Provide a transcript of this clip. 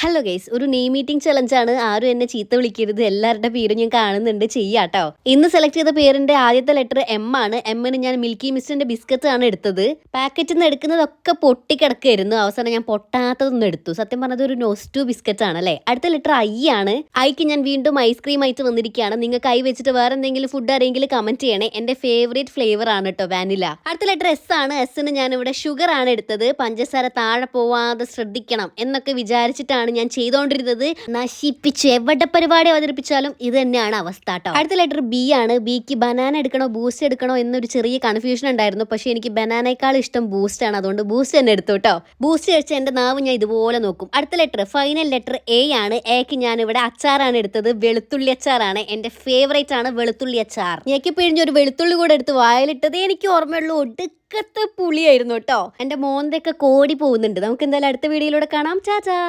Hello guys, ഒരു name meeting ചലഞ്ചാണ്. ആരും എന്നെ ചീത്ത വിളിക്കരുത്, എല്ലാവരുടെ പേരും ഞാൻ കാണുന്നുണ്ട്, ചെയ്യാട്ടോ. ഇന്ന് സെലക്ട് ചെയ്ത പേരിന്റെ ആദ്യത്തെ ലെറ്റർ എം ആണ്. എമ്മിന് ഞാൻ മിൽക്കി മിസ്റ്റിന്റെ ബിസ്ക്കറ്റ് ആണ് എടുത്തത്. പാക്കറ്റിൽ നിന്ന് എടുക്കുന്നതൊക്കെ പൊട്ടിക്കിടക്കായിരുന്നു. അവസാനം ഞാൻ പൊട്ടാത്തതൊന്നും എടുത്തു. സത്യം പറഞ്ഞത് ഒരു നോസ്റ്റു ബിസ്ക്കറ്റ് ആണ് അല്ലേ. അടുത്ത ലെറ്റർ ഐ ആണ്. ഐക്ക് ഞാൻ വീണ്ടും ഐസ്ക്രീം ആയിട്ട് വന്നിരിക്കുകയാണ്. നിങ്ങൾക്ക് ഐ വെച്ചിട്ട് വേറെ എന്തെങ്കിലും ഫുഡ് ആരെങ്കിലും കമന്റ് ചെയ്യണേ. എന്റെ ഫേവറേറ്റ് ഫ്ലേവർ ആണ് കേട്ടോ, വാനില. അടുത്ത ലെറ്റർ എസ് ആണ്. എസ്സിന് ഞാൻ ഇവിടെ ഷുഗർ ആണ് എടുത്തത്. പഞ്ചസാര താഴെ പോവാതെ ശ്രദ്ധിക്കണം എന്നൊക്കെ വിചാരിച്ചിട്ടാണ് ഞാൻ ചെയ്തുകൊണ്ടിരുന്നത്. നശിപ്പിച്ചു. എവിടെ പരിപാടി അവതരിപ്പിച്ചാലും ഇത് തന്നെയാണ് അവസ്ഥ കേട്ടോ. അടുത്ത ലെറ്റർ ബി ആണ്. ബിക്ക് ബനാന എടുക്കണോ ബൂസ്റ്റ് എടുക്കണോ എന്നൊരു ചെറിയ കൺഫ്യൂഷൻ ഉണ്ടായിരുന്നു. പക്ഷെ എനിക്ക് ബനാനേക്കാൾ ഇഷ്ടം ബൂസ്റ്റ് ആണ്. അതുകൊണ്ട് ബൂസ്റ്റ് തന്നെ എടുത്തു കേട്ടോ. ബൂസ്റ്റ് കഴിച്ച എന്റെ നാവ് ഞാൻ ഇതുപോലെ നോക്കും. അടുത്ത ലെറ്റർ ഫൈനൽ ലെറ്റർ എ ആണ്. എക്ക് ഞാൻ ഇവിടെ അച്ചാറാണ് എടുത്തത്. വെളുത്തുള്ളി അച്ചാറാണ്. എന്റെ ഫേവറേറ്റ് ആണ് വെളുത്തുള്ളി അച്ചാർ. ഞെക്കി പിഴിഞ്ഞൊരു വെളുത്തുള്ളി കൂടെ എടുത്ത് വായിലിട്ടത് എനിക്ക് ഓർമ്മയുള്ളൂ. ഒടുക്കത്തെ പുളിയായിരുന്നു കേട്ടോ. എന്റെ മോന്തൊക്കെ കോടി പോകുന്നുണ്ട്. നമുക്ക് എന്തായാലും അടുത്ത വീഡിയോയിലൂടെ കാണാം. ചാച്ചാ.